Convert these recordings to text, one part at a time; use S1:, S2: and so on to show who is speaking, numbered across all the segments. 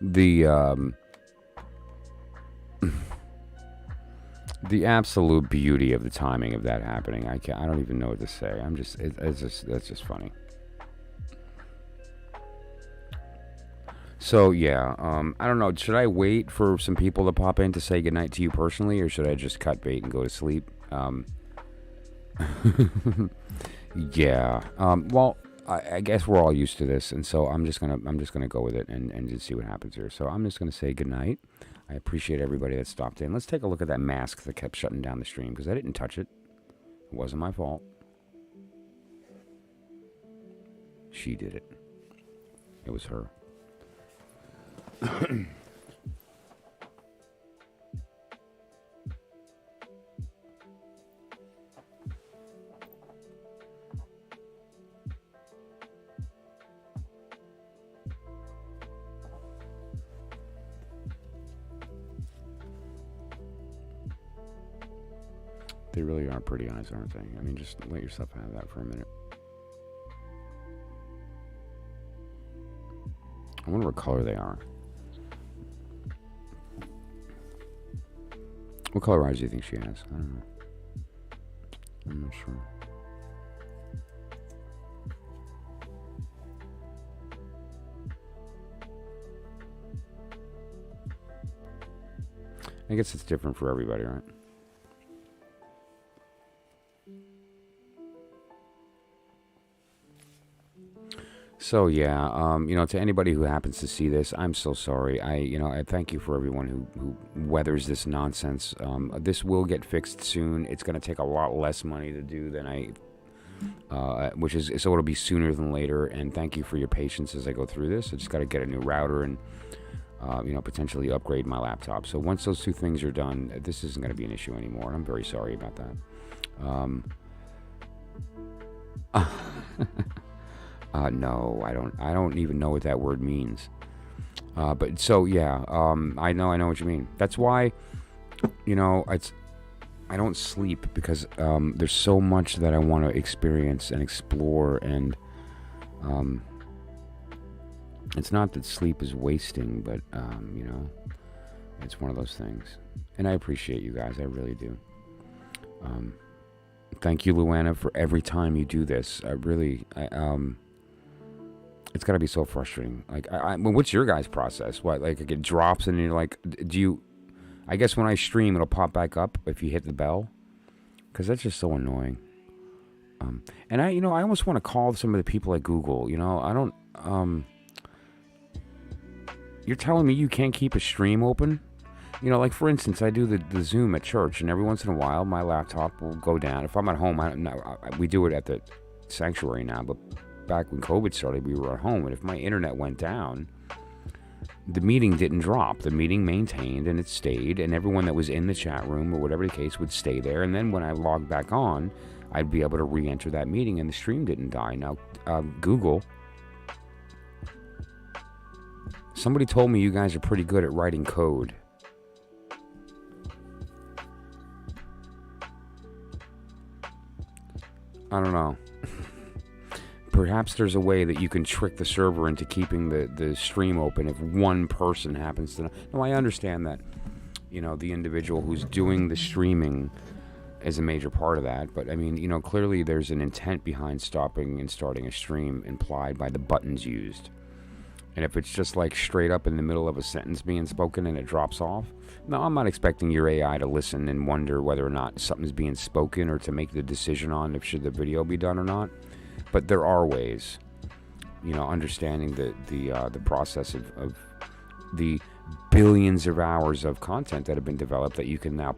S1: the the absolute beauty of the timing of that happening. I don't even know what to say. That's just funny. So yeah, I don't know. Should I wait for some people to pop in to say goodnight to you personally, or should I just cut bait and go to sleep? Yeah. Well, I guess we're all used to this, and so I'm just gonna go with it and just see what happens here. So I'm just gonna say goodnight. I appreciate everybody that stopped in. Let's take a look at that mask that kept shutting down the stream because I didn't touch it. It wasn't my fault. She did it. It was her. They really are pretty eyes, aren't they? I mean, just let yourself have that for a minute. I wonder what color they are. What color eyes do you think she has? I don't know. I'm not sure. I guess it's different for everybody, right? So yeah, to anybody who happens to see this, I'm so sorry. I thank you for everyone who weathers this nonsense. This will get fixed soon. It's going to take a lot less money to do than so it'll be sooner than later. And thank you for your patience as I go through this. I just got to get a new router and potentially upgrade my laptop. So once those two things are done, this isn't going to be an issue anymore. And I'm very sorry about that. No, I don't even know what that word means. But so yeah, I know what you mean. That's why, I don't sleep because there's so much that I want to experience and explore, and it's not that sleep is wasting, but it's one of those things. And I appreciate you guys, I really do. Thank you, Luana, for every time you do this. It's got to be so frustrating. Like, what's your guys' process? What, like, it drops and you're like, I guess when I stream, it'll pop back up if you hit the bell? Because that's just so annoying. And I almost want to call some of the people at Google. I don't, you're telling me you can't keep a stream open? Like, for instance, I do the Zoom at church, and every once in a while, my laptop will go down. If I'm at home, we do it at the sanctuary now, but back when COVID started, we were at home, and if my internet went down, the meeting didn't drop. The meeting maintained, and it stayed, and everyone that was in the chat room or whatever the case would stay there. And then when I logged back on, I'd be able to re-enter that meeting, and the stream didn't die. Now, Google, somebody told me you guys are pretty good at writing code. I don't know. Perhaps there's a way that you can trick the server into keeping the stream open if one person happens to know. No, I understand that, the individual who's doing the streaming is a major part of that. But, I mean, clearly there's an intent behind stopping and starting a stream implied by the buttons used. And if it's just like straight up in the middle of a sentence being spoken and it drops off, no, I'm not expecting your AI to listen and wonder whether or not something's being spoken or to make the decision on if should the video be done or not. But there are ways, understanding the process of the billions of hours of content that have been developed that you can now,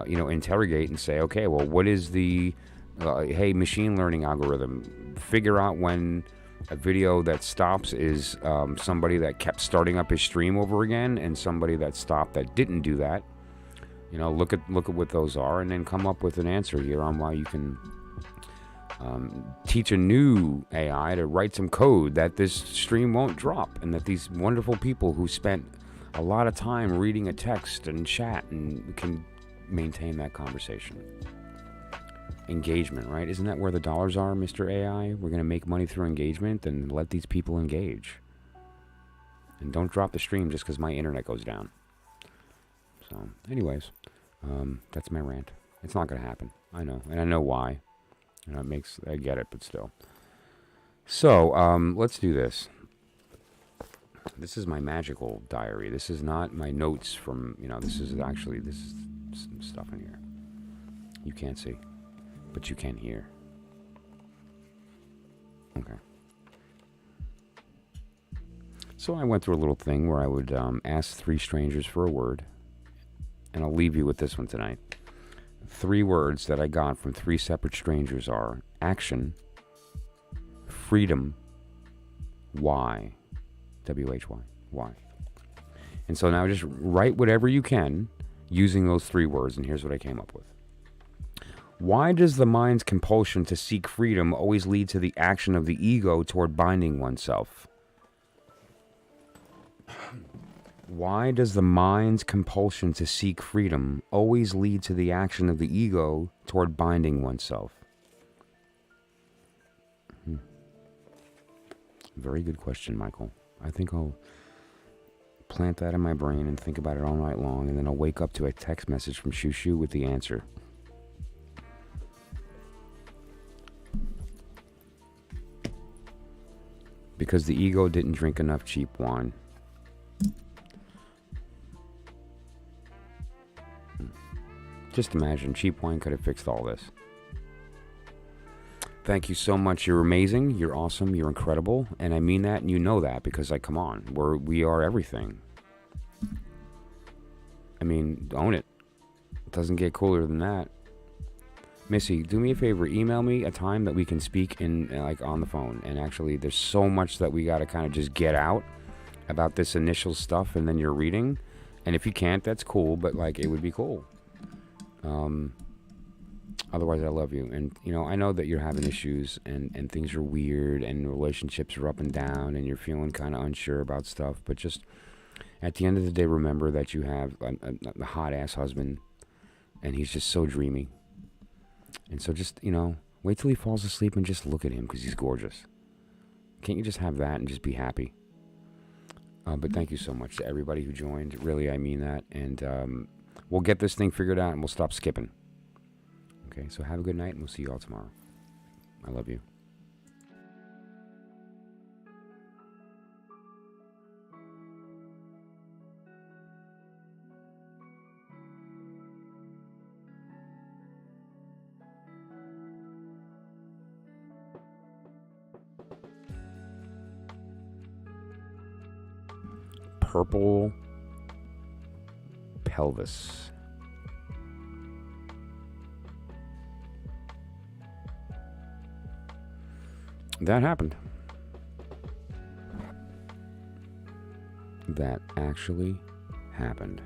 S1: interrogate and say, okay, well, what is the, hey, machine learning algorithm, figure out when a video that stops is somebody that kept starting up his stream over again and somebody that stopped that didn't do that. Look at what those are and then come up with an answer here on why you can teach a new AI to write some code that this stream won't drop, and that these wonderful people who spent a lot of time reading a text and chat and can maintain that conversation. Engagement, right? Isn't that where the dollars are, Mr. AI? We're going to make money through engagement, and let these people engage. And don't drop the stream just because my internet goes down. So, anyways, that's my rant. It's not going to happen. I know. And I know why. You know, I get it, but still. So, let's do this. This is my magical diary. This is not my notes from, this is some stuff in here. You can't see, but you can hear. Okay. So I went through a little thing where I would ask 3 strangers for a word, and I'll leave you with this one tonight. 3 words that I got from 3 separate strangers are action, freedom, why. W-H-Y. Why. And so now just write whatever you can using those 3 words, and here's what I came up with. Why does the mind's compulsion to seek freedom always lead to the action of the ego toward binding oneself? Why does the mind's compulsion to seek freedom always lead to the action of the ego toward binding oneself? Very good question, Michael. I think I'll plant that in my brain and think about it all night long, and then I'll wake up to a text message from Shushu with the answer. Because the ego didn't drink enough cheap wine. Just imagine, cheap wine could have fixed all this. Thank you so much. You're amazing. You're awesome. You're incredible. And I mean that, and you know that, because, come on. We are everything. I mean, own it. It doesn't get cooler than that. Missy, do me a favor. Email me a time that we can speak in, on the phone. And actually, there's so much that we got to kind of just get out about this initial stuff, and then you're reading. And if you can't, that's cool, but, it would be cool. Otherwise, I love you. And, I know that you're having issues and things are weird and relationships are up and down and you're feeling kind of unsure about stuff. But just at the end of the day, remember that you have a hot-ass husband and he's just so dreamy. And so just, wait till he falls asleep and just look at him because he's gorgeous. Can't you just have that and just be happy? But thank you so much to everybody who joined. Really, I mean that. And we'll get this thing figured out and we'll stop skipping. Okay, so have a good night, and we'll see you all tomorrow. I love you. Purple pelvis. That happened. That actually happened.